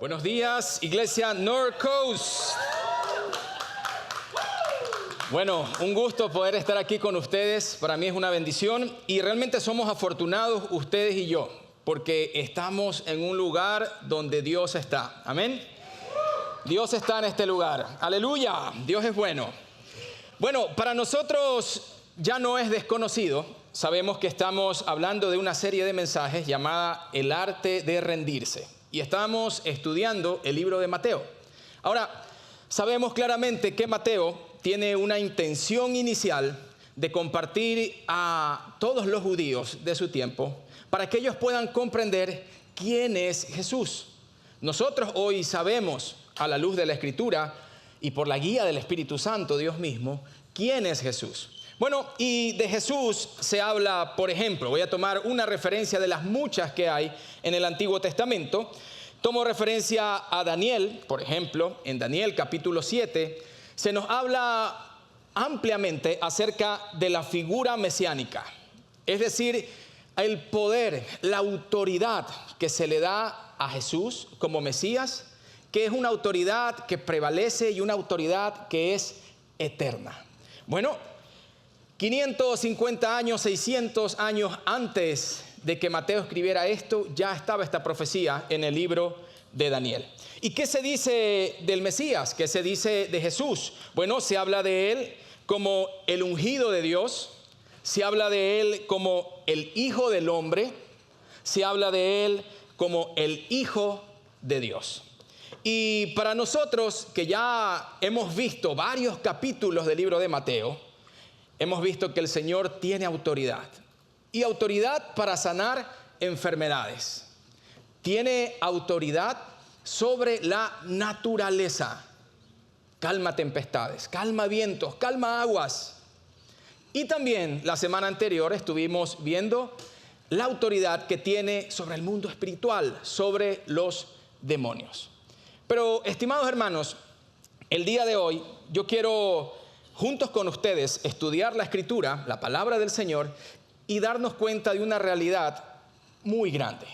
Buenos días, Iglesia North Coast. Bueno, un gusto poder estar aquí con ustedes. Para mí es una bendición y realmente somos afortunados ustedes y yo, porque estamos en un lugar donde Dios está. Amén. Dios está en este lugar. Aleluya. Dios es bueno. Bueno, para nosotros ya no es desconocido. Sabemos que estamos hablando de una serie de mensajes llamada El arte de rendirse. Y estamos estudiando el libro de Mateo. Ahora, sabemos claramente que Mateo tiene una intención inicial de compartir a todos los judíos de su tiempo para que ellos puedan comprender quién es Jesús. Nosotros hoy sabemos, a la luz de la Escritura y por la guía del Espíritu Santo, Dios mismo, quién es Jesús. Bueno, y de Jesús se habla, por ejemplo, voy a tomar una referencia de las muchas que hay en el Antiguo Testamento. Tomo referencia a Daniel, por ejemplo, en Daniel capítulo 7, se nos habla ampliamente acerca de la figura mesiánica. Es decir, el poder, la autoridad que se le da a Jesús como Mesías, que es una autoridad que prevalece y una autoridad que es eterna. Bueno, 550 años, 600 años antes de que Mateo escribiera esto, ya estaba esta profecía en el libro de Daniel. ¿Y qué se dice del Mesías? ¿Qué se dice de Jesús? Bueno, se habla de él como el ungido de Dios, se habla de él como el Hijo del Hombre, se habla de él como el Hijo de Dios. Y para nosotros que ya hemos visto varios capítulos del libro de Mateo, hemos visto que el Señor tiene autoridad. Y autoridad para sanar enfermedades. Tiene autoridad sobre la naturaleza. Calma tempestades, calma vientos, calma aguas. Y también la semana anterior estuvimos viendo la autoridad que tiene sobre el mundo espiritual, sobre los demonios. Pero, estimados hermanos, el día de hoy yo quiero juntos con ustedes estudiar la Escritura, la palabra del Señor, y darnos cuenta de una realidad muy grande.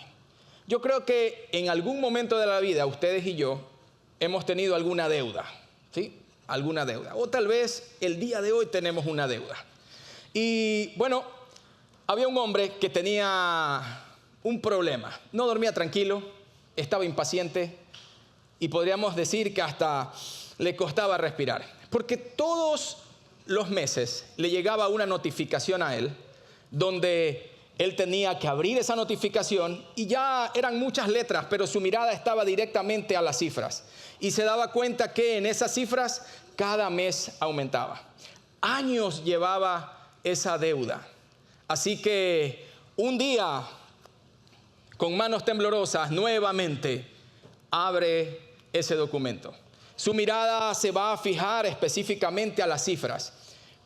Yo creo que en algún momento de la vida ustedes y yo hemos tenido alguna deuda, ¿sí? Alguna deuda. O tal vez el día de hoy tenemos una deuda. Y bueno, había un hombre que tenía un problema. No dormía tranquilo, estaba impaciente y podríamos decir que hasta le costaba respirar. Porque todos los meses le llegaba una notificación a él donde él tenía que abrir esa notificación y ya eran muchas letras, pero su mirada estaba directamente a las cifras. Y se daba cuenta que en esas cifras cada mes aumentaba. Años llevaba esa deuda. Así que un día, con manos temblorosas, nuevamente abre ese documento. Su mirada se va a fijar específicamente a las cifras,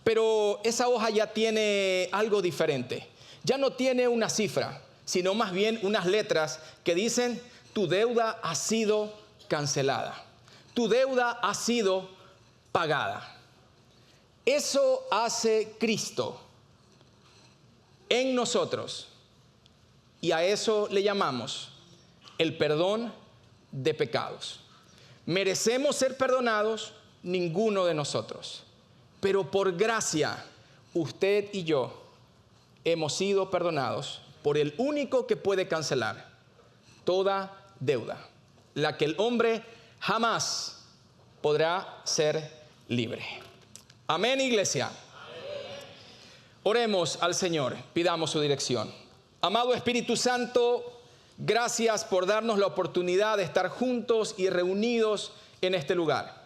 pero esa hoja ya tiene algo diferente. Ya no tiene una cifra, sino más bien unas letras que dicen: tu deuda ha sido cancelada, tu deuda ha sido pagada. Eso hace Cristo en nosotros y a eso le llamamos el perdón de pecados. Merecemos ser perdonados, ninguno de nosotros. Pero por gracia, usted y yo hemos sido perdonados por el único que puede cancelar toda deuda, la que el hombre jamás podrá ser libre. Amén, iglesia. Oremos al Señor, pidamos su dirección. Amado Espíritu Santo, gracias por darnos la oportunidad de estar juntos y reunidos en este lugar.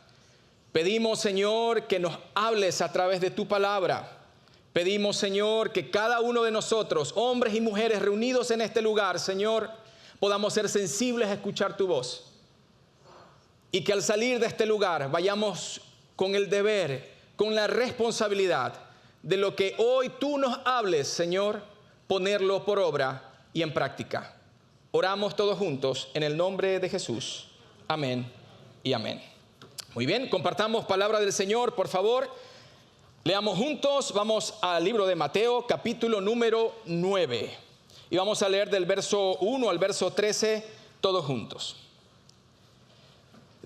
Pedimos, Señor, que nos hables a través de tu palabra. Pedimos, Señor, que cada uno de nosotros, hombres y mujeres reunidos en este lugar, Señor, podamos ser sensibles a escuchar tu voz. Y que al salir de este lugar vayamos con el deber, con la responsabilidad de lo que hoy tú nos hables, Señor, ponerlo por obra y en práctica. Oramos todos juntos en el nombre de Jesús. Amén y amén. Muy bien, compartamos palabra del Señor, por favor. Leamos juntos, vamos al libro de Mateo, capítulo número 9. Y vamos a leer del verso 1 al verso 13, todos juntos.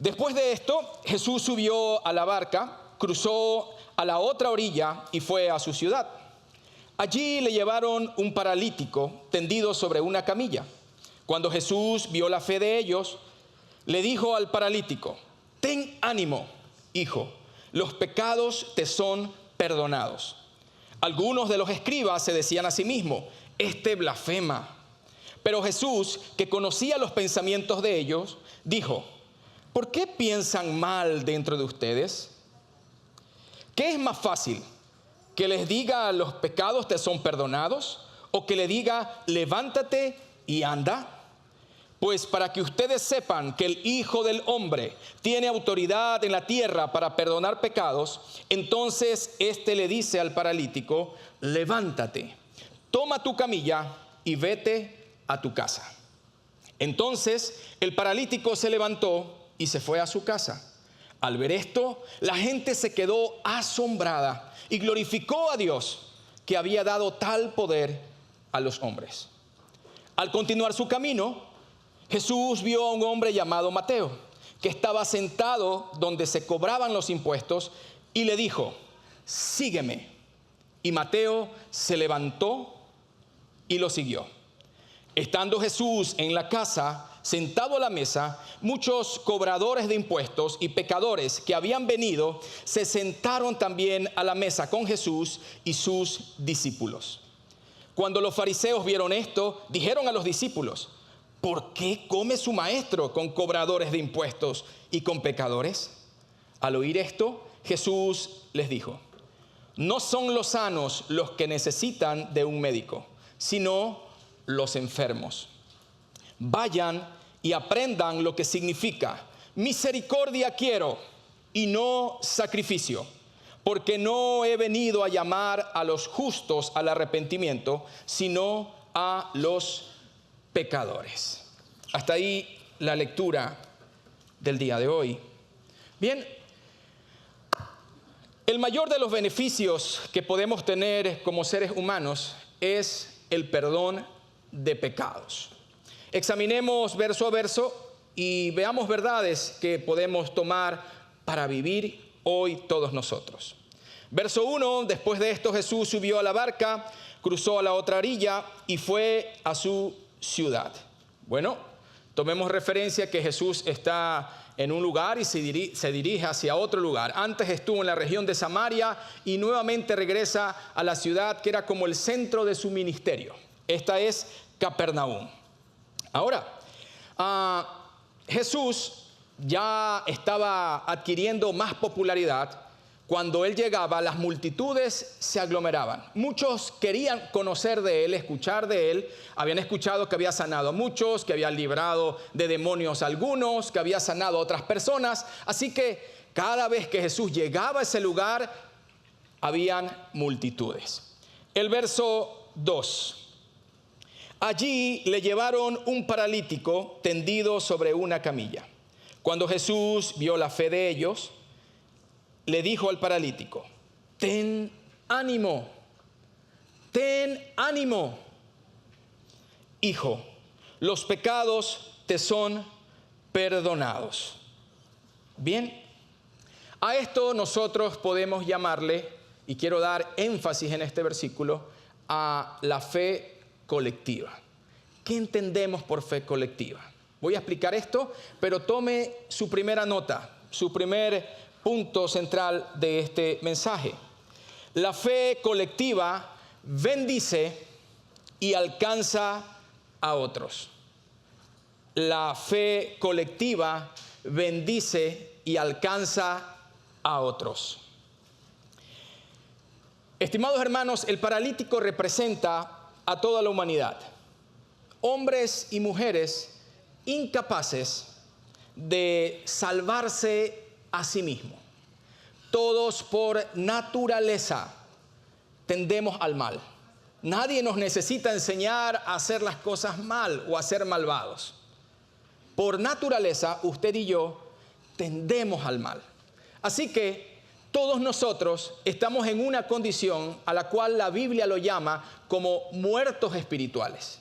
Después de esto, Jesús subió a la barca, cruzó a la otra orilla y fue a su ciudad. Allí le llevaron un paralítico tendido sobre una camilla. Cuando Jesús vio la fe de ellos, le dijo al paralítico: ten ánimo, hijo, los pecados te son perdonados. Algunos de los escribas se decían a sí mismos: este blasfema. Pero Jesús, que conocía los pensamientos de ellos, dijo: ¿por qué piensan mal dentro de ustedes? ¿Qué es más fácil? ¿Que les diga los pecados te son perdonados? ¿O que le diga levántate y anda? Pues para que ustedes sepan que el Hijo del Hombre tiene autoridad en la tierra para perdonar pecados, entonces éste le dice al paralítico: levántate, toma tu camilla y vete a tu casa. Entonces el paralítico se levantó y se fue a su casa. Al ver esto, la gente se quedó asombrada y glorificó a Dios, que había dado tal poder a los hombres. Al continuar su camino, Jesús vio a un hombre llamado Mateo, que estaba sentado donde se cobraban los impuestos, y le dijo: sígueme. Y Mateo se levantó y lo siguió. Estando Jesús en la casa, sentado a la mesa, muchos cobradores de impuestos y pecadores que habían venido se sentaron también a la mesa con Jesús y sus discípulos. Cuando los fariseos vieron esto, dijeron a los discípulos: ¿por qué come su maestro con cobradores de impuestos y con pecadores? Al oír esto, Jesús les dijo: no son los sanos los que necesitan de un médico, sino los enfermos. Vayan y aprendan lo que significa: misericordia quiero y no sacrificio, porque no he venido a llamar a los justos al arrepentimiento, sino a los pecadores. Hasta ahí la lectura del día de hoy. Bien, el mayor de los beneficios que podemos tener como seres humanos es el perdón de pecados. Examinemos verso a verso y veamos verdades que podemos tomar para vivir hoy todos nosotros. Verso 1: después de esto Jesús subió a la barca, cruzó a la otra orilla y fue a su ciudad. Bueno, tomemos referencia que Jesús está en un lugar y se dirige hacia otro lugar. Antes estuvo en la región de Samaria y nuevamente regresa a la ciudad que era como el centro de su ministerio. Esta es Capernaum. Ahora, Jesús ya estaba adquiriendo más popularidad. Cuando él llegaba, las multitudes se aglomeraban. Muchos querían conocer de él, escuchar de él. Habían escuchado que había sanado a muchos, que había librado de demonios a algunos, que había sanado a otras personas. Así que cada vez que Jesús llegaba a ese lugar, habían multitudes. El verso 2. Allí le llevaron un paralítico tendido sobre una camilla. Cuando Jesús vio la fe de ellos, le dijo al paralítico: ten ánimo, hijo, los pecados te son perdonados. Bien, a esto nosotros podemos llamarle, y quiero dar énfasis en este versículo, a la fe colectiva. ¿Qué entendemos por fe colectiva? Voy a explicar esto, pero tome su primera nota, su primer punto central de este mensaje. La fe colectiva bendice y alcanza a otros. La fe colectiva bendice y alcanza a otros. Estimados hermanos, el paralítico representa a toda la humanidad, hombres y mujeres incapaces de salvarse a sí mismos. Todos por naturaleza tendemos al mal. Nadie nos necesita enseñar a hacer las cosas mal o a ser malvados. Por naturaleza, usted y yo tendemos al mal. Así que todos nosotros estamos en una condición a la cual la Biblia lo llama como muertos espirituales.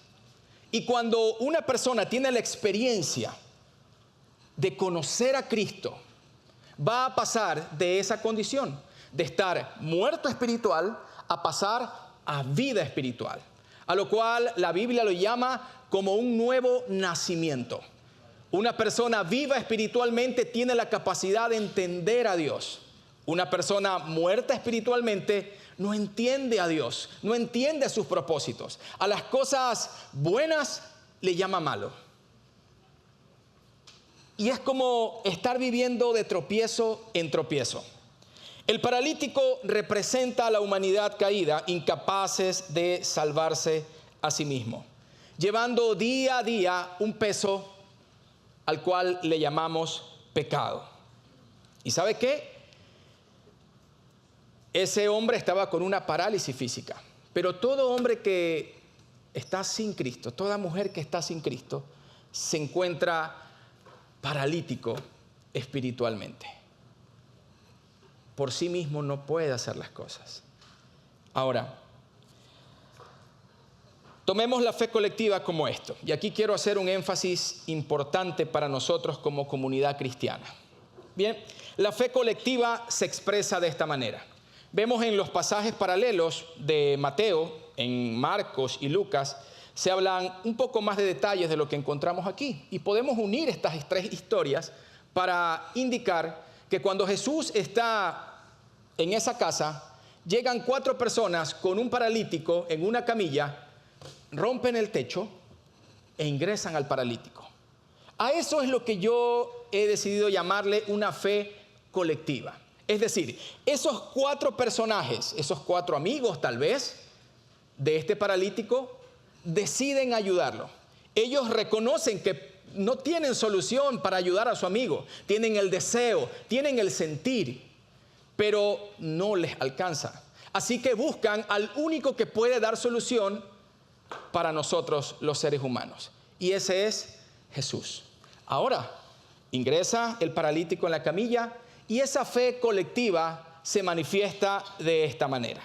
Y cuando una persona tiene la experiencia de conocer a Cristo, va a pasar de esa condición, de estar muerto espiritual, a pasar a vida espiritual, a lo cual la Biblia lo llama como un nuevo nacimiento. Una persona viva espiritualmente tiene la capacidad de entender a Dios. Una persona muerta espiritualmente no entiende a Dios, no entiende sus propósitos. A las cosas buenas le llama malo. Y es como estar viviendo de tropiezo en tropiezo. El paralítico representa a la humanidad caída, incapaces de salvarse a sí mismo, llevando día a día un peso al cual le llamamos pecado. ¿Y sabe qué? Ese hombre estaba con una parálisis física, pero todo hombre que está sin Cristo, toda mujer que está sin Cristo, se encuentra paralítico espiritualmente. Por sí mismo no puede hacer las cosas. Ahora, tomemos la fe colectiva como esto. Y aquí quiero hacer un énfasis importante para nosotros como comunidad cristiana. Bien, la fe colectiva se expresa de esta manera. Vemos en los pasajes paralelos de Mateo, en Marcos y Lucas, se hablan un poco más de detalles de lo que encontramos aquí. Y podemos unir estas tres historias para indicar que cuando Jesús está en esa casa, llegan 4 personas con un paralítico en una camilla, rompen el techo e ingresan al paralítico. A eso es lo que yo he decidido llamarle una fe colectiva. Es decir, esos 4 personajes, esos 4 amigos tal vez, de este paralítico, deciden ayudarlo. Ellos reconocen que no tienen solución para ayudar a su amigo. Tienen el deseo, tienen el sentir, pero no les alcanza. Así que buscan al único que puede dar solución para nosotros los seres humanos. Y ese es Jesús. Ahora, ingresa el paralítico en la camilla y esa fe colectiva se manifiesta de esta manera.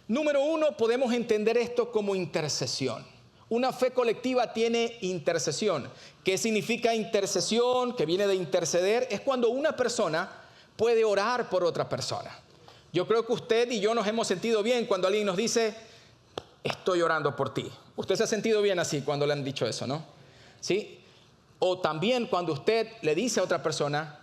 Número 1, podemos entender esto como intercesión. Una fe colectiva tiene intercesión. ¿Qué significa intercesión? Que viene de interceder. Es cuando una persona puede orar por otra persona. Yo creo que usted y yo nos hemos sentido bien cuando alguien nos dice, estoy orando por ti. Usted se ha sentido bien así cuando le han dicho eso, ¿no? ¿Sí? O también cuando usted le dice a otra persona,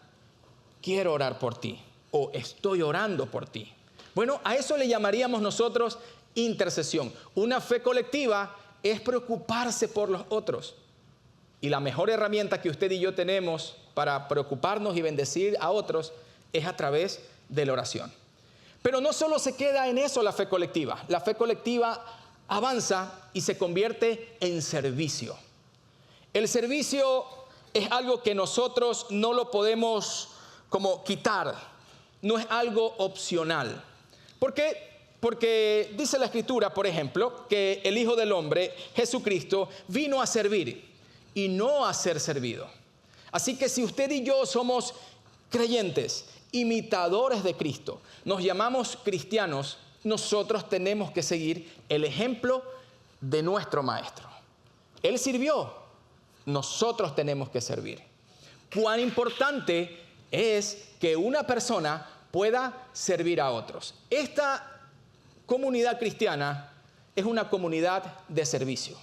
quiero orar por ti, o estoy orando por ti. Bueno, a eso le llamaríamos nosotros intercesión. Una fe colectiva es preocuparse por los otros. Y la mejor herramienta que usted y yo tenemos para preocuparnos y bendecir a otros es a través de la oración. Pero no solo se queda en eso la fe colectiva. La fe colectiva avanza y se convierte en servicio. El servicio es algo que nosotros no lo podemos como quitar. No es algo opcional. ¿Por qué? Porque dice la Escritura, por ejemplo, que el Hijo del Hombre, Jesucristo, vino a servir y no a ser servido. Así que si usted y yo somos creyentes, imitadores de Cristo, nos llamamos cristianos, nosotros tenemos que seguir el ejemplo de nuestro Maestro. Él sirvió, nosotros tenemos que servir. Cuán importante es que una persona pueda servir a otros. Esta comunidad cristiana es una comunidad de servicio.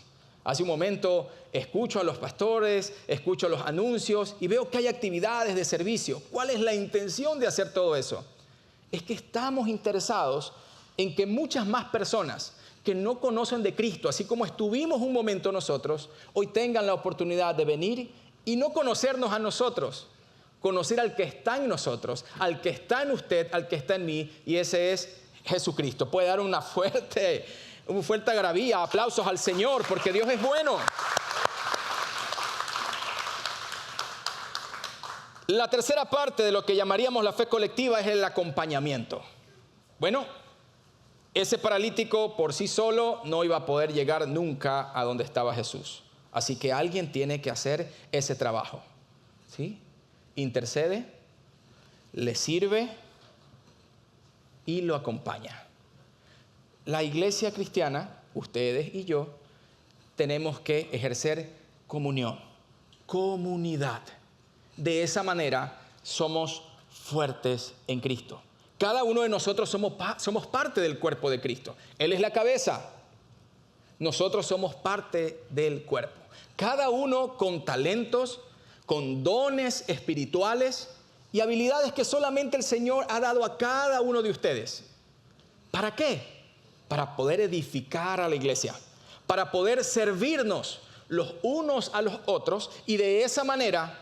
Hace un momento escucho a los pastores, escucho los anuncios y veo que hay actividades de servicio. ¿Cuál es la intención de hacer todo eso? Es que estamos interesados en que muchas más personas que no conocen de Cristo, así como estuvimos un momento nosotros, hoy tengan la oportunidad de venir y no conocernos a nosotros, conocer al que está en nosotros, al que está en usted, al que está en mí, y ese es Jesucristo. Puede dar una fuerte algarabía, aplausos al Señor, porque Dios es bueno. La tercera parte de lo que llamaríamos la fe colectiva es el acompañamiento. Bueno, ese paralítico por sí solo no iba a poder llegar nunca a donde estaba Jesús. Así que alguien tiene que hacer ese trabajo. ¿Sí? Intercede, le sirve y lo acompaña. La iglesia cristiana, ustedes y yo, tenemos que ejercer comunión, comunidad. de esa manera somos fuertes en Cristo. Cada uno de nosotros somos parte del cuerpo de Cristo. Él es la cabeza. Nosotros somos parte del cuerpo. Cada uno con talentos, con dones espirituales y habilidades que solamente el Señor ha dado a cada uno de ustedes. ¿Para qué? Para poder edificar a la iglesia, para poder servirnos los unos a los otros y de esa manera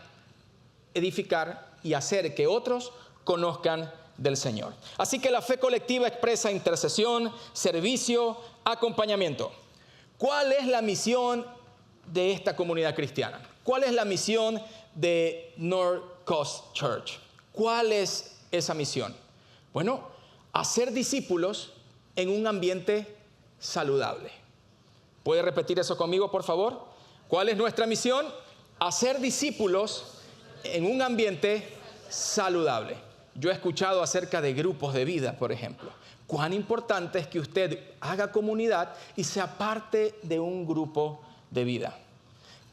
edificar y hacer que otros conozcan del Señor. Así que la fe colectiva expresa intercesión, servicio, acompañamiento. ¿Cuál es la misión de esta comunidad cristiana? ¿Cuál es la misión de North Coast Church? ¿Cuál es esa misión? Bueno, hacer discípulos en un ambiente saludable. ¿Puede repetir eso conmigo, por favor? ¿Cuál es nuestra misión? Hacer discípulos en un ambiente saludable. Yo he escuchado acerca de grupos de vida, por ejemplo. Cuán importante es que usted haga comunidad y sea parte de un grupo de vida.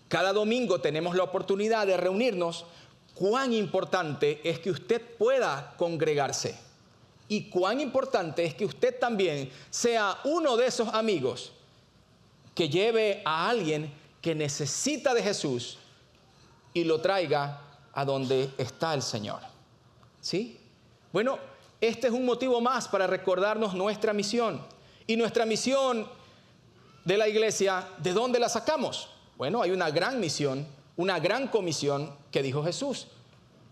Cada domingo tenemos la oportunidad de reunirnos. Cuán importante es que usted pueda congregarse. Y cuán importante es que usted también sea uno de esos amigos que lleve a alguien que necesita de Jesús y lo traiga a donde está el Señor. ¿Sí? Bueno, este es un motivo más para recordarnos nuestra misión. Y nuestra misión de la iglesia, ¿de dónde la sacamos? Bueno, hay una gran misión, una gran comisión que dijo Jesús.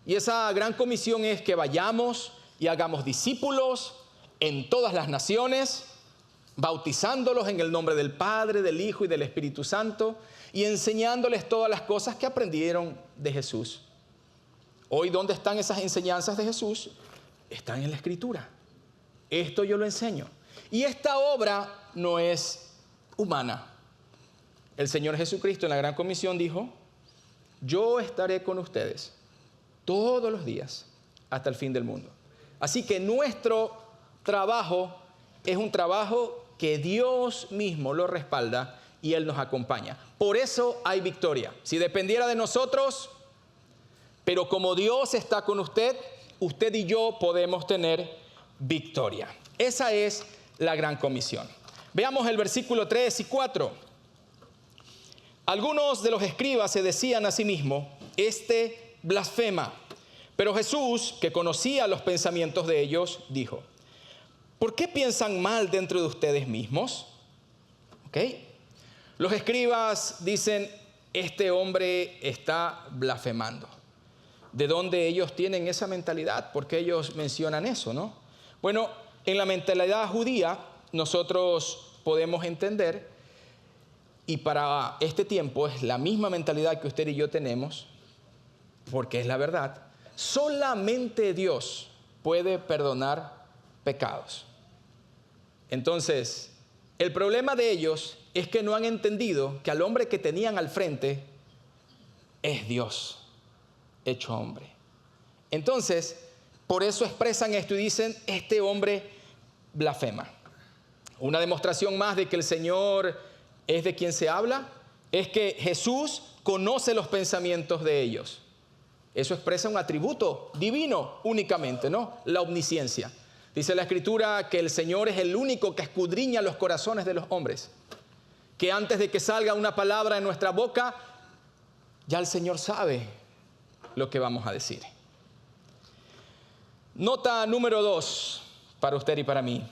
Y esa gran comisión es que vayamos y hagamos discípulos en todas las naciones, bautizándolos en el nombre del Padre, del Hijo y del Espíritu Santo, y enseñándoles todas las cosas que aprendieron de Jesús. Hoy, ¿dónde están esas enseñanzas de Jesús? Están en la Escritura. Esto yo lo enseño. Y esta obra no es humana. El Señor Jesucristo en la Gran Comisión dijo: yo estaré con ustedes todos los días hasta el fin del mundo. Así que nuestro trabajo es un trabajo que Dios mismo lo respalda y Él nos acompaña. Por eso hay victoria. Si dependiera de nosotros, pero como Dios está con usted, usted y yo podemos tener victoria. Esa es la gran comisión. Veamos el versículo 3 y 4. Algunos de los escribas se decían a sí mismos: este blasfema. Pero Jesús, que conocía los pensamientos de ellos, dijo: ¿por qué piensan mal dentro de ustedes mismos? ¿Ok? Los escribas dicen: este hombre está blasfemando. ¿De dónde ellos tienen esa mentalidad? ¿Por qué ellos mencionan eso, no? Bueno, en la mentalidad judía nosotros podemos entender, y para este tiempo es la misma mentalidad que usted y yo tenemos, porque es la verdad. Solamente Dios puede perdonar pecados. Entonces, el problema de ellos es que no han entendido que al hombre que tenían al frente es Dios hecho hombre. Entonces, por eso expresan esto y dicen: este hombre blasfema. Una demostración más de que el Señor es de quien se habla es que Jesús conoce los pensamientos de ellos. Eso expresa un atributo divino únicamente, ¿no? La omnisciencia. Dice la Escritura que el Señor es el único que escudriña los corazones de los hombres. Que antes de que salga una palabra en nuestra boca, ya el Señor sabe lo que vamos a decir. Nota número 2 para usted y para mí.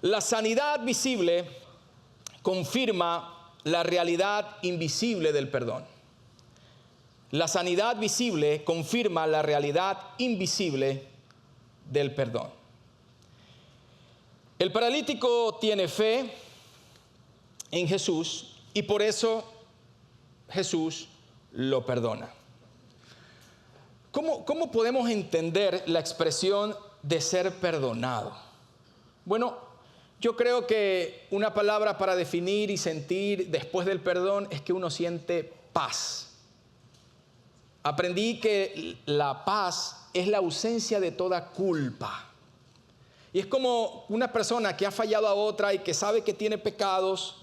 La sanidad visible confirma la realidad invisible del perdón. La sanidad visible confirma la realidad invisible del perdón. El paralítico tiene fe en Jesús y por eso Jesús lo perdona. ¿Cómo podemos entender la expresión de ser perdonado? Bueno, yo creo que una palabra para definir y sentir después del perdón es que uno siente paz. Aprendí que la paz es la ausencia de toda culpa. Y es como una persona que ha fallado a otra y que sabe que tiene pecados.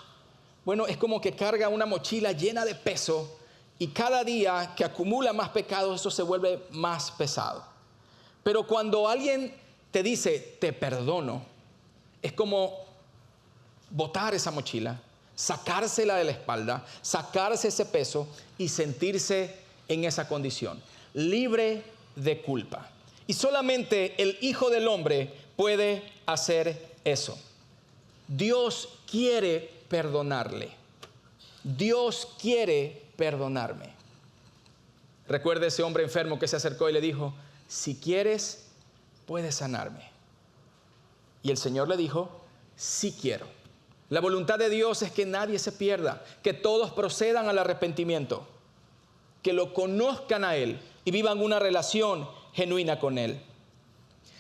Bueno, es como que carga una mochila llena de peso y cada día que acumula más pecados, eso se vuelve más pesado. Pero cuando alguien te dice, te perdono, es como botar esa mochila, sacársela de la espalda, sacarse ese peso y sentirse en esa condición, libre de culpa. Y solamente el Hijo del Hombre puede hacer eso. Dios quiere perdonarle. Dios quiere perdonarme. Recuerda ese hombre enfermo que se acercó y le dijo, si quieres, puedes sanarme. Y el Señor le dijo, sí quiero. La voluntad de Dios es que nadie se pierda, que todos procedan al arrepentimiento, que lo conozcan a Él y vivan una relación genuina con Él.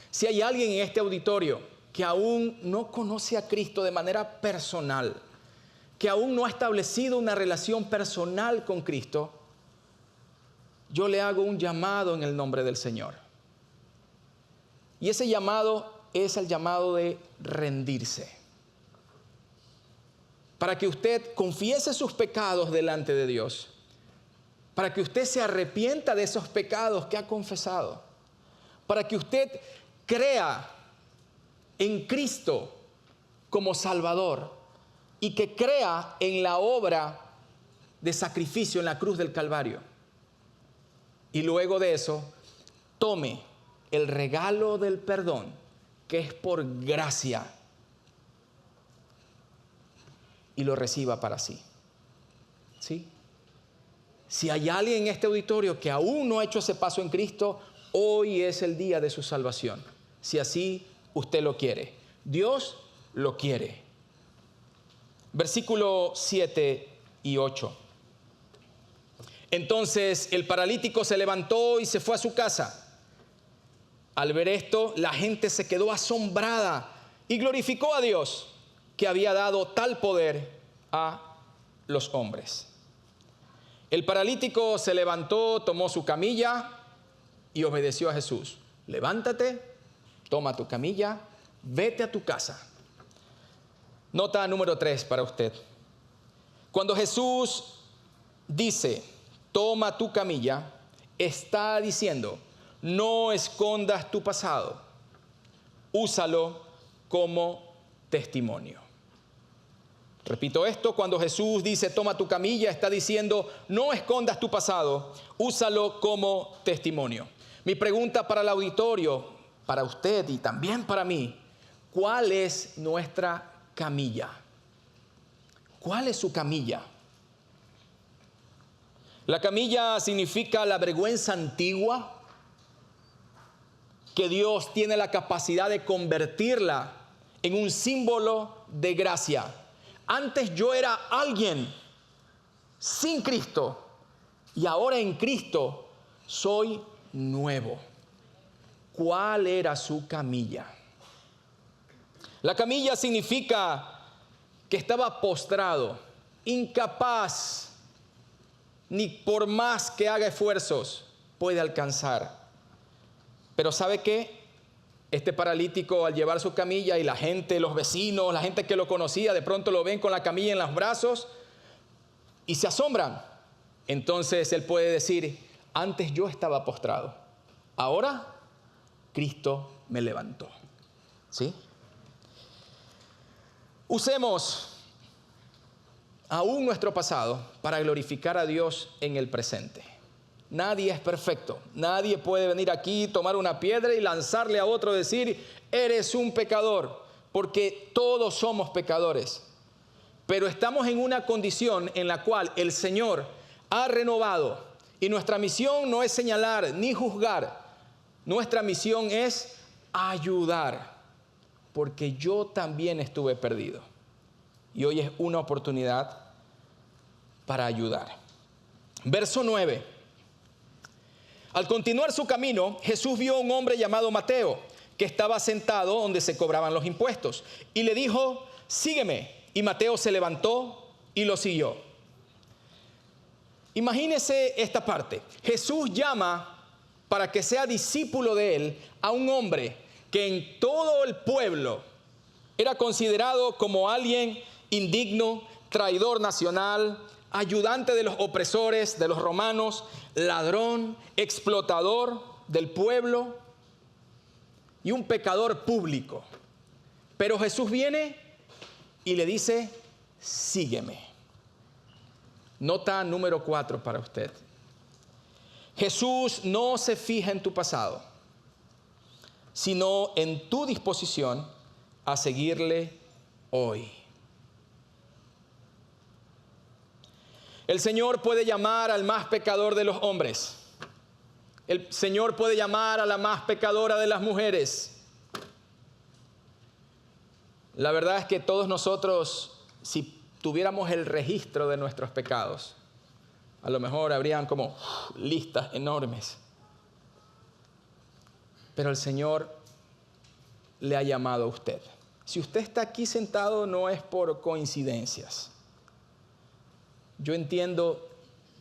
Si hay alguien en este auditorio que aún no conoce a Cristo de manera personal, que aún no ha establecido una relación personal con Cristo, yo le hago un llamado en el nombre del Señor. Y ese llamado es el llamado de rendirse. Para que usted confiese sus pecados delante de Dios. Para que usted se arrepienta de esos pecados que ha confesado. Para que usted crea en Cristo como Salvador y que crea en la obra de sacrificio en la cruz del Calvario. Y luego de eso, tome el regalo del perdón, que es por gracia, y lo reciba para sí. ¿Sí? Si hay alguien en este auditorio que aún no ha hecho ese paso en Cristo, hoy es el día de su salvación. Si así usted lo quiere. Dios lo quiere. Versículo 7 y 8. Entonces el paralítico se levantó y se fue a su casa. Al ver esto, la gente se quedó asombrada y glorificó a Dios, que había dado tal poder a los hombres. El paralítico se levantó, tomó su camilla y obedeció a Jesús. Levántate, toma tu camilla, vete a tu casa. Nota número 3 para usted. Cuando Jesús dice, toma tu camilla, está diciendo, no escondas tu pasado, úsalo como testimonio. Repito esto, cuando Jesús dice, toma tu camilla, está diciendo, no escondas tu pasado, úsalo como testimonio. Mi pregunta para el auditorio, para usted y también para mí, ¿cuál es nuestra camilla? ¿Cuál es su camilla? La camilla significa la vergüenza antigua, que Dios tiene la capacidad de convertirla en un símbolo de gracia. Antes yo era alguien sin Cristo y ahora en Cristo soy nuevo. ¿Cuál era su camilla? La camilla significa que estaba postrado, incapaz, ni por más que haga esfuerzos puede alcanzar. Pero ¿sabe qué? Este paralítico, al llevar su camilla, y la gente, los vecinos, la gente que lo conocía, de pronto lo ven con la camilla en los brazos y se asombran. Entonces él puede decir, antes yo estaba postrado, ahora Cristo me levantó. ¿Sí? Usemos aún nuestro pasado para glorificar a Dios en el presente. Nadie es perfecto. Nadie puede venir aquí, tomar una piedra y lanzarle a otro, decir, eres un pecador, porque todos somos pecadores. Pero estamos en una condición en la cual el Señor ha renovado, y nuestra misión no es señalar ni juzgar. Nuestra misión es ayudar, porque yo también estuve perdido. Y hoy es una oportunidad para ayudar. Verso 9. Al continuar su camino, Jesús vio a un hombre llamado Mateo, que estaba sentado donde se cobraban los impuestos, y le dijo, sígueme. Y Mateo se levantó y lo siguió. Imagínese esta parte. Jesús llama para que sea discípulo de él a un hombre que en todo el pueblo era considerado como alguien indigno, traidor nacional, ayudante de los opresores, de los romanos, ladrón, explotador del pueblo y un pecador público. Pero Jesús viene y le dice, sígueme. Nota número 4 para usted. Jesús no se fija en tu pasado, sino en tu disposición a seguirle hoy. El Señor puede llamar al más pecador de los hombres. El Señor puede llamar a la más pecadora de las mujeres. La verdad es que todos nosotros, si tuviéramos el registro de nuestros pecados, a lo mejor habrían como listas enormes. Pero el Señor le ha llamado a usted. Si usted está aquí sentado, no es por coincidencias. Yo entiendo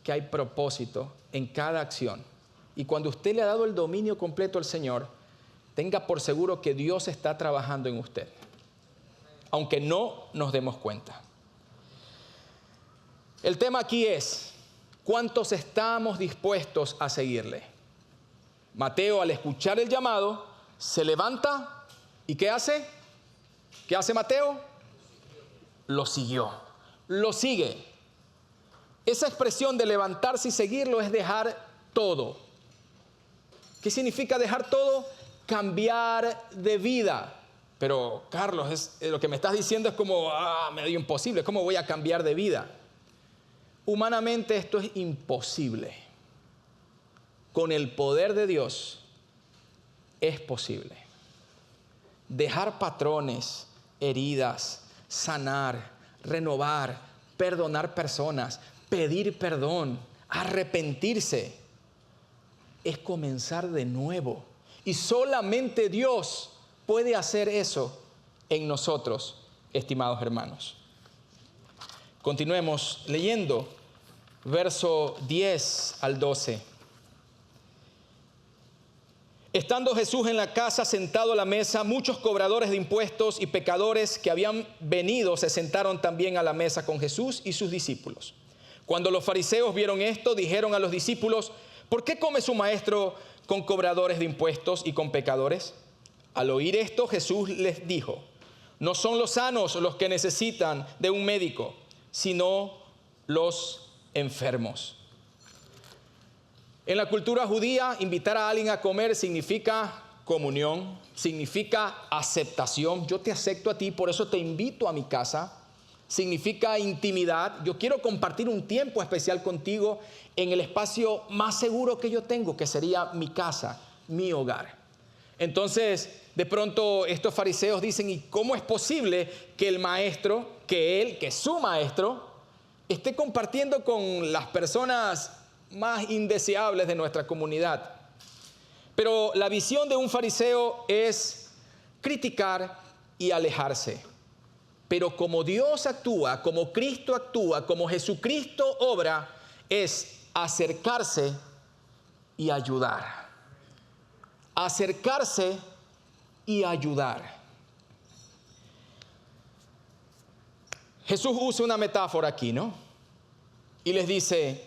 que hay propósito en cada acción. Y cuando usted le ha dado el dominio completo al Señor, tenga por seguro que Dios está trabajando en usted, aunque no nos demos cuenta. El tema aquí es, ¿cuántos estamos dispuestos a seguirle? Mateo, al escuchar el llamado, se levanta y ¿qué hace? ¿Qué hace Mateo? Lo siguió, lo sigue. Esa expresión de levantarse y seguirlo es dejar todo. ¿Qué significa dejar todo? Cambiar de vida. Pero Carlos, lo que me estás diciendo es como medio imposible. ¿Cómo voy a cambiar de vida? Humanamente esto es imposible. Con el poder de Dios es posible. Dejar patrones, heridas, sanar, renovar, perdonar personas, pedir perdón, arrepentirse, es comenzar de nuevo. Y solamente Dios puede hacer eso en nosotros, estimados hermanos. Continuemos leyendo, verso 10 al 12. Estando Jesús en la casa sentado a la mesa, muchos cobradores de impuestos y pecadores que habían venido se sentaron también a la mesa con Jesús y sus discípulos. Cuando los fariseos vieron esto, dijeron a los discípulos, ¿por qué come su maestro con cobradores de impuestos y con pecadores? Al oír esto, Jesús les dijo, no son los sanos los que necesitan de un médico, sino los enfermos. En la cultura judía, invitar a alguien a comer significa comunión, significa aceptación. Yo te acepto a ti, por eso te invito a mi casa. Significa intimidad. Yo quiero compartir un tiempo especial contigo en el espacio más seguro que yo tengo, que sería mi casa, mi hogar. Entonces, de pronto estos fariseos dicen, ¿y cómo es posible que el maestro, que su maestro, esté compartiendo con las personas más indeseables de nuestra comunidad? Pero la visión de un fariseo es criticar y alejarse. Pero como Dios actúa, como Cristo actúa, como Jesucristo obra, es acercarse y ayudar. Acercarse y ayudar. Jesús usa una metáfora aquí, ¿no? Y les dice,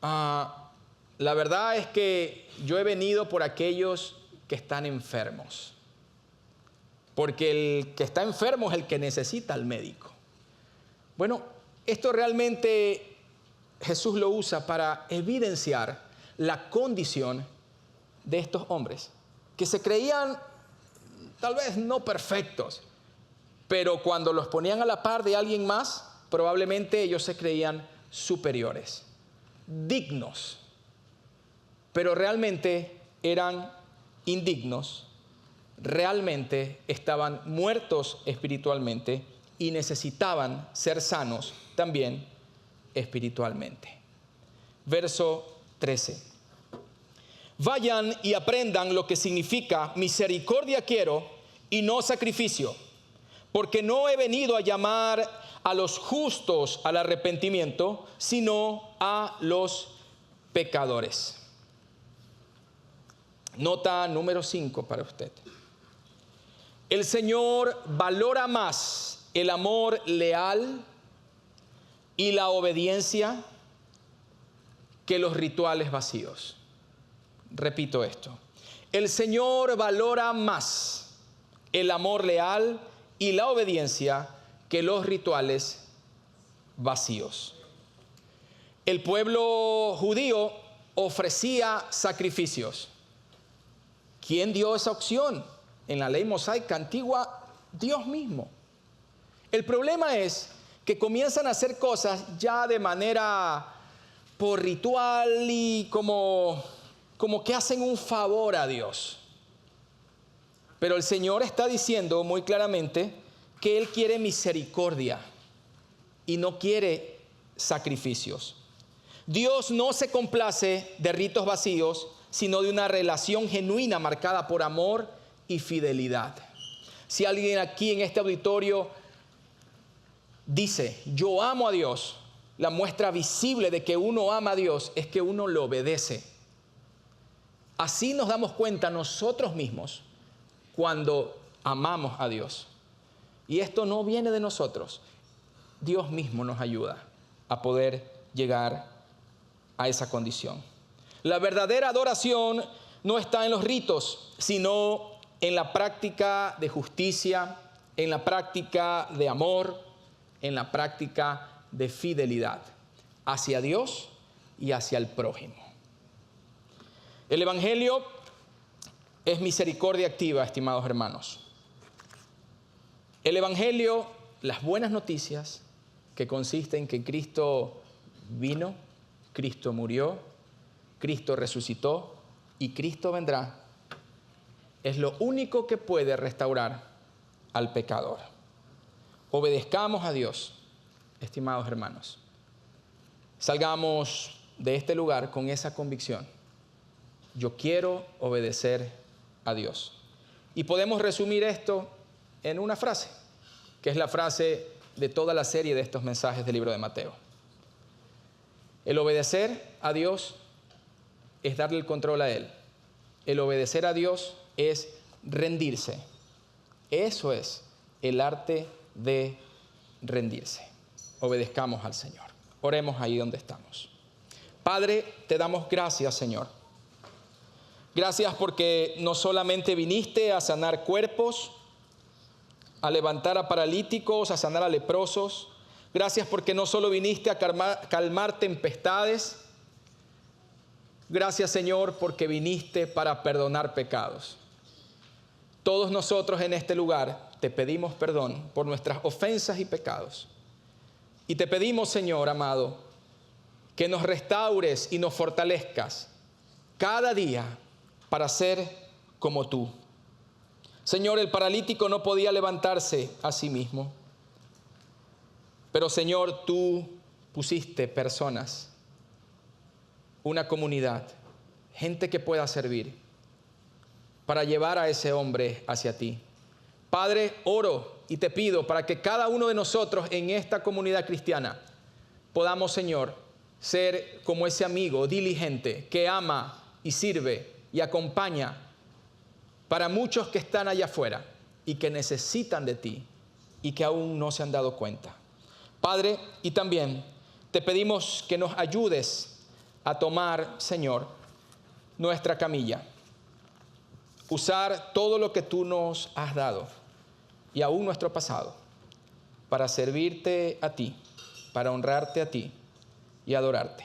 la verdad es que yo he venido por aquellos que están enfermos. Porque el que está enfermo es el que necesita al médico. Bueno, esto realmente Jesús lo usa para evidenciar la condición de estos hombres, que se creían tal vez no perfectos, pero cuando los ponían a la par de alguien más, probablemente ellos se creían superiores, dignos, pero realmente eran indignos. Realmente estaban muertos espiritualmente y necesitaban ser sanos también espiritualmente. Verso 13. Vayan y aprendan lo que significa misericordia quiero y no sacrificio, porque no he venido a llamar a los justos al arrepentimiento, sino a los pecadores. Nota número 5 para usted. El Señor valora más el amor leal, y la obediencia que los rituales vacíos. Repito esto. El Señor valora más el amor leal y la obediencia que los rituales vacíos. El pueblo judío ofrecía sacrificios. ¿Quién dio esa opción? En la ley mosaica antigua, Dios mismo. El problema es que comienzan a hacer cosas ya de manera por ritual y como que hacen un favor a Dios. Pero el Señor está diciendo muy claramente que Él quiere misericordia y no quiere sacrificios. Dios no se complace de ritos vacíos, sino de una relación genuina marcada por amor y fidelidad. Si alguien aquí en este auditorio dice, yo amo a Dios, la muestra visible de que uno ama a Dios es que uno lo obedece. Así nos damos cuenta nosotros mismos cuando amamos a Dios. Y esto no viene de nosotros. Dios mismo nos ayuda a poder llegar a esa condición. La verdadera adoración no está en los ritos, sino en la práctica de justicia, en la práctica de amor, en la práctica de fidelidad hacia Dios y hacia el prójimo. El Evangelio es misericordia activa, estimados hermanos. El Evangelio, las buenas noticias, que consiste en que Cristo vino, Cristo murió, Cristo resucitó y Cristo vendrá, es lo único que puede restaurar al pecador. Obedezcamos a Dios, estimados hermanos. Salgamos de este lugar con esa convicción. Yo quiero obedecer a Dios. Y podemos resumir esto en una frase, que es la frase de toda la serie de estos mensajes del libro de Mateo. El obedecer a Dios es darle el control a Él. El obedecer a Dios es rendirse. Eso es el arte de rendirse. Obedezcamos al Señor. Oremos ahí donde estamos. Padre, te damos gracias, Señor. Gracias porque no solamente viniste a sanar cuerpos, a levantar a paralíticos, a sanar a leprosos. Gracias porque no solo viniste a calmar tempestades. Gracias, Señor, porque viniste para perdonar pecados. Todos nosotros en este lugar te pedimos perdón por nuestras ofensas y pecados. Y te pedimos, Señor amado, que nos restaures y nos fortalezcas cada día para ser como tú. Señor, el paralítico no podía levantarse a sí mismo. Pero, Señor, tú pusiste personas, una comunidad, gente que pueda servir para llevar a ese hombre hacia ti. Padre, oro y te pido para que cada uno de nosotros en esta comunidad cristiana podamos, Señor, ser como ese amigo diligente que ama y sirve y acompaña para muchos que están allá afuera y que necesitan de ti y que aún no se han dado cuenta. Padre, y también te pedimos que nos ayudes a tomar, Señor, nuestra camilla. Usar todo lo que tú nos has dado y aún nuestro pasado para servirte a ti, para honrarte a ti y adorarte.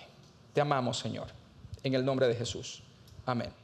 Te amamos, Señor, en el nombre de Jesús. Amén.